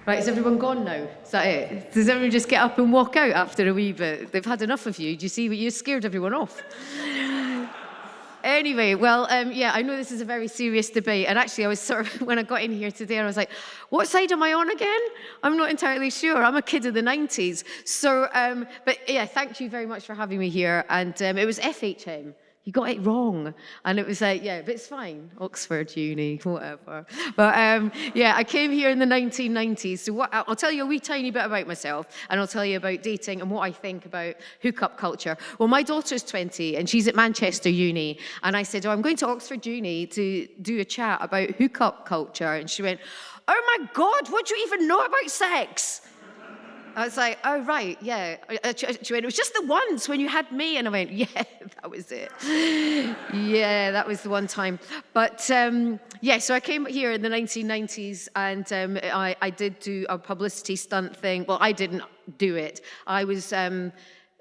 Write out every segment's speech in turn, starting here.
Right, is everyone gone now? Is that it? Does everyone just get up and walk out after a wee bit? They've had enough of you. Do you see what you scared everyone off? Anyway, well, yeah, I know this is a very serious debate. And actually, I was sort of, when I got in here today, I was like, what side am I on again? I'm not entirely sure. I'm a kid of the 90s. So, but yeah, thank you very much for having me here. And it was FHM. You got it wrong. And it was like, yeah, but it's fine. Oxford, uni, whatever. But yeah, I came here in the 1990s. So I'll tell you a wee tiny bit about myself, and I'll tell you about dating and what I think about hookup culture. Well, my daughter's 20 and she's at Manchester Uni. And I said, I'm going to Oxford Uni to do a chat about hookup culture. And she went, oh my God, what do you even know about sex? I was like, oh, right, yeah. She went, it was just the once when you had me. And I went, yeah, that was it. Yeah, that was the one time. But yeah, so I came here in the 1990s and I did do a publicity stunt thing. Well, I didn't do it. I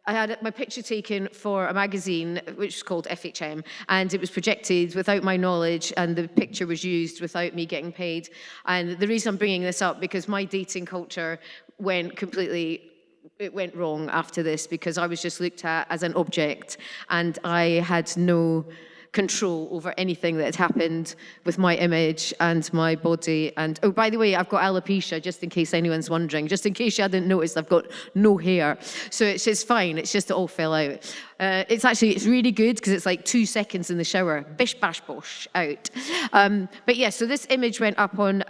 had my picture taken for a magazine, which was called FHM, and it was projected without my knowledge, and the picture was used without me getting paid. And the reason I'm bringing this up, because my dating culture went wrong after this, because I was just looked at as an object, and I had no control over anything that had happened with my image and my body. And oh, by the way, I've got alopecia, just in case anyone's wondering. Just in case you hadn't noticed, I've got no hair. So it's just fine. It's just it all fell out. It's really good because it's like 2 seconds in the shower. Bish, bash, bosh, out. But yeah, so this image went up on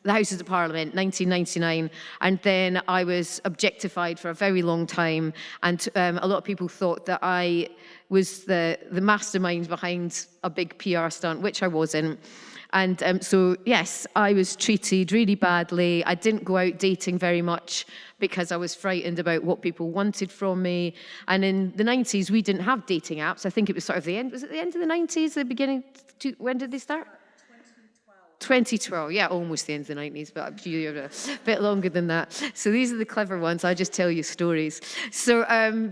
the Houses of Parliament, 1999, and then I was objectified for a very long time, and a lot of people thought that I was the mastermind behind a big PR stunt, which I wasn't. And so, yes, I was treated really badly. I didn't go out dating very much because I was frightened about what people wanted from me. And in the 90s, we didn't have dating apps. I think it was sort of the end. Was it the end of the 90s, the beginning? When did they start? 2012, yeah, almost the end of the 90s, but a bit longer than that. So these are the clever ones. I just tell you stories. So,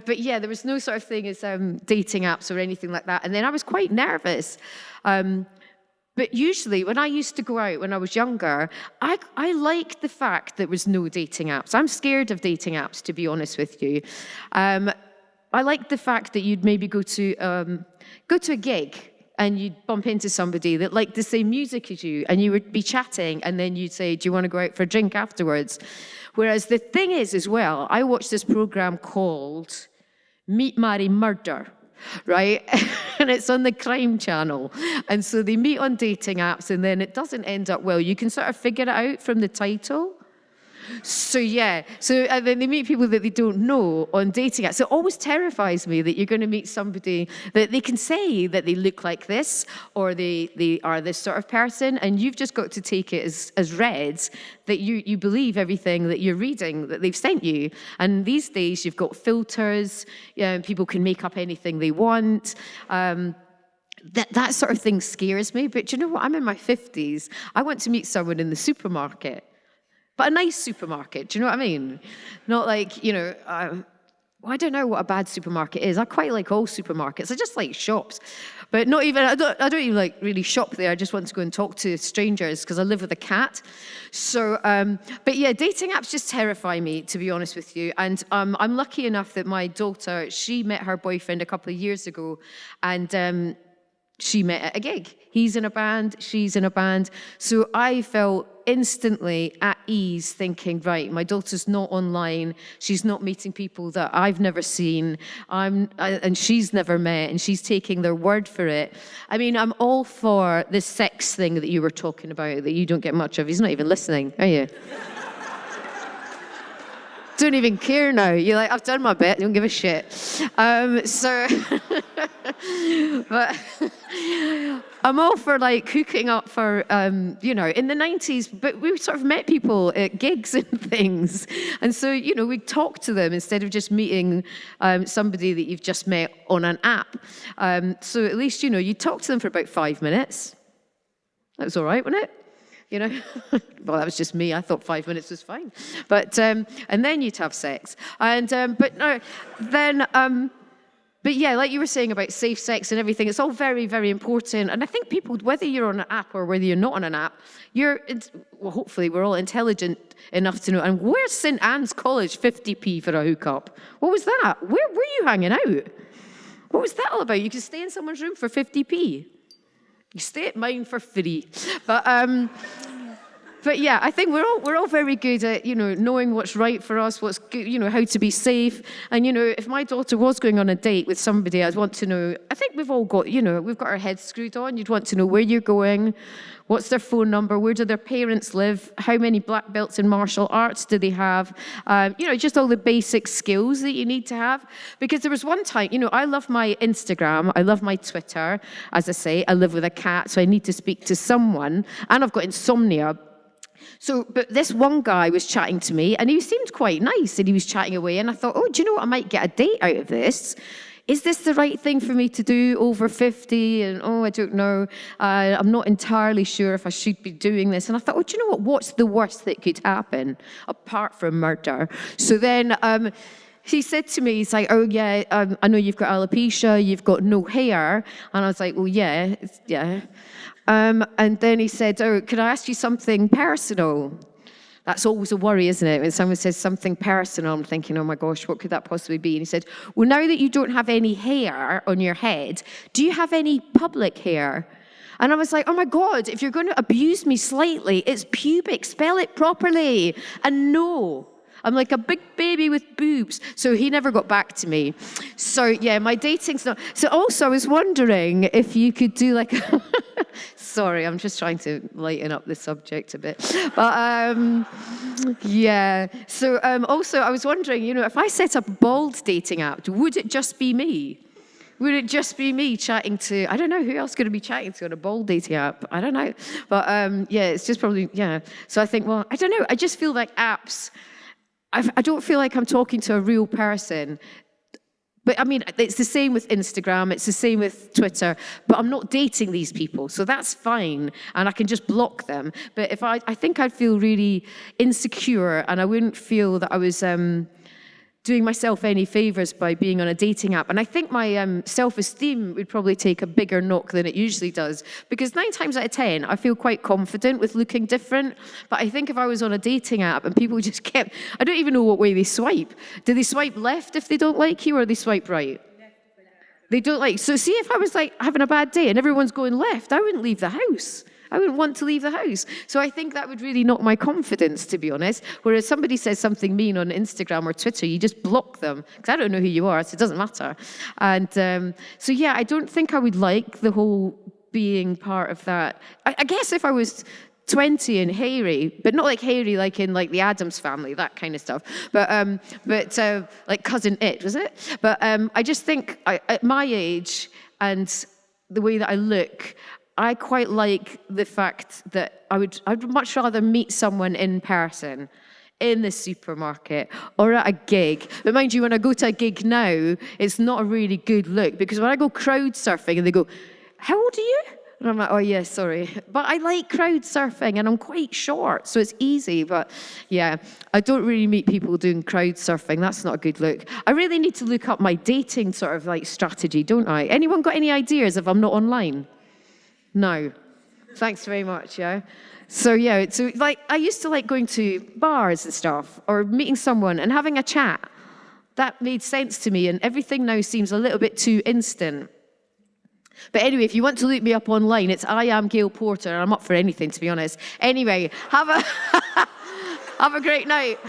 but yeah, there was no sort of thing as dating apps or anything like that. And then I was quite nervous. But usually when I used to go out when I was younger, I liked the fact there was no dating apps. I'm scared of dating apps, to be honest with you. I liked the fact that you'd maybe go to a gig and you'd bump into somebody that liked the same music as you, and you would be chatting, and then you'd say, do you want to go out for a drink afterwards? Whereas the thing is, as well, I watched this program called Meet, Marry, Murder, right? And it's on the Crime Channel. And so they meet on dating apps, and then it doesn't end up well. You can sort of figure it out from the title. So yeah, and then they meet people that they don't know on dating apps. So it always terrifies me that you're going to meet somebody that they can say that they look like this, or they are this sort of person, and you've just got to take it as read that you believe everything that you're reading that they've sent you. And these days you've got filters, people can make up anything they want. That sort of thing scares me. But you know what? I'm in my 50s. I want to meet someone in the supermarket. But a nice supermarket, do you know what I mean? Not like, I don't know what a bad supermarket is. I quite like all supermarkets. I just like shops. But not even, I don't even like really shop there. I just want to go and talk to strangers because I live with a cat. So, but yeah, dating apps just terrify me, to be honest with you. And I'm lucky enough that my daughter, she met her boyfriend a couple of years ago, and she met at a gig. He's in a band, she's in a band. So I felt instantly at ease thinking, right, my daughter's not online. She's not meeting people that I've never seen. And she's never met, and she's taking their word for it. I mean, I'm all for this sex thing that you were talking about that you don't get much of. He's not even listening, are you? Don't even care now. You're like, I've done my bit, don't give a shit. But I'm all for like hooking up for, in the 90s, but we sort of met people at gigs and things. And so, we talk to them instead of just meeting somebody that you've just met on an app. So at least, you talk to them for about 5 minutes. That was all right, wasn't it? Well, that was just me. I thought 5 minutes was fine. But, and then you'd have sex. And, but no, then, But yeah, like you were saying about safe sex and everything, it's all very, very important. And I think people, whether you're on an app or whether you're not on an app, well, hopefully we're all intelligent enough to know. And where's St. Anne's College 50p for a hookup? What was that? Where were you hanging out? What was that all about? You could stay in someone's room for 50p. You stay at mine for free. But yeah, I think we're all very good at, knowing what's right for us, what's good, how to be safe. And, if my daughter was going on a date with somebody, I'd want to know, I think we've all got, we've got our heads screwed on. You'd want to know where you're going, what's their phone number, where do their parents live, how many black belts in martial arts do they have, just all the basic skills that you need to have. Because there was one time, I love my Instagram, I love my Twitter. As I say, I live with a cat, so I need to speak to someone, and I've got insomnia. So, but this one guy was chatting to me, and he seemed quite nice, and he was chatting away, and I thought, oh, do you know what? I might get a date out of this. Is this the right thing for me to do over 50? And, I don't know. I'm not entirely sure if I should be doing this. And I thought, oh, do you know what? What's the worst that could happen, apart from murder? So then he said to me, he's like, oh, yeah, I know you've got alopecia, you've got no hair. And I was like, well, yeah. And then he said, oh, could I ask you something personal? That's always a worry, isn't it? When someone says something personal, I'm thinking, oh my gosh, what could that possibly be? And he said, well, now that you don't have any hair on your head, do you have any public hair? And I was like, oh my God, if you're going to abuse me slightly, it's pubic, spell it properly. And no. I'm like a big baby with boobs. So he never got back to me. So yeah, my dating's not. So also I was wondering if you could do like, sorry, I'm just trying to lighten up the subject a bit. But yeah. So also I was wondering, if I set up a bald dating app, would it just be me? Would it just be me chatting to, I don't know, who else could I be chatting to on a bald dating app? I don't know. But yeah, it's just probably, yeah. So I think, well, I don't know. I just feel like apps, I don't feel like I'm talking to a real person. But I mean, it's the same with Instagram, it's the same with Twitter, but I'm not dating these people, so that's fine, and I can just block them. But if I think I'd feel really insecure, and I wouldn't feel that I was doing myself any favors by being on a dating app. And I think my self-esteem would probably take a bigger knock than it usually does, because 9 times out of 10, I feel quite confident with looking different. But I think if I was on a dating app and people just kept, I don't even know what way they swipe. Do they swipe left if they don't like you, or they swipe right? They don't like, so see, if I was like having a bad day and everyone's going left, I wouldn't leave the house. I wouldn't want to leave the house. So I think that would really knock my confidence, to be honest. Whereas somebody says something mean on Instagram or Twitter, you just block them, because I don't know who you are, so it doesn't matter. And so yeah, I don't think I would like the whole being part of that. I guess if I was 20 and hairy, but not like hairy like in like the Addams Family, that kind of stuff. But like Cousin It, was it? But I just think at my age and the way that I look, I quite like the fact that I'd much rather meet someone in person, in the supermarket or at a gig. But mind you, when I go to a gig now, it's not a really good look, because when I go crowd surfing and they go, how old are you? And I'm like, oh yeah, sorry. But I like crowd surfing and I'm quite short, so it's easy. But yeah, I don't really meet people doing crowd surfing. That's not a good look. I really need to look up my dating sort of like strategy, don't I? Anyone got any ideas if I'm not online? No. Thanks very much, yeah. So yeah, so like I used to like going to bars and stuff, or meeting someone and having a chat. That made sense to me, and everything now seems a little bit too instant. But anyway, if you want to look me up online, it's I am Gail Porter. I'm up for anything, to be honest. Anyway, have a have a great night.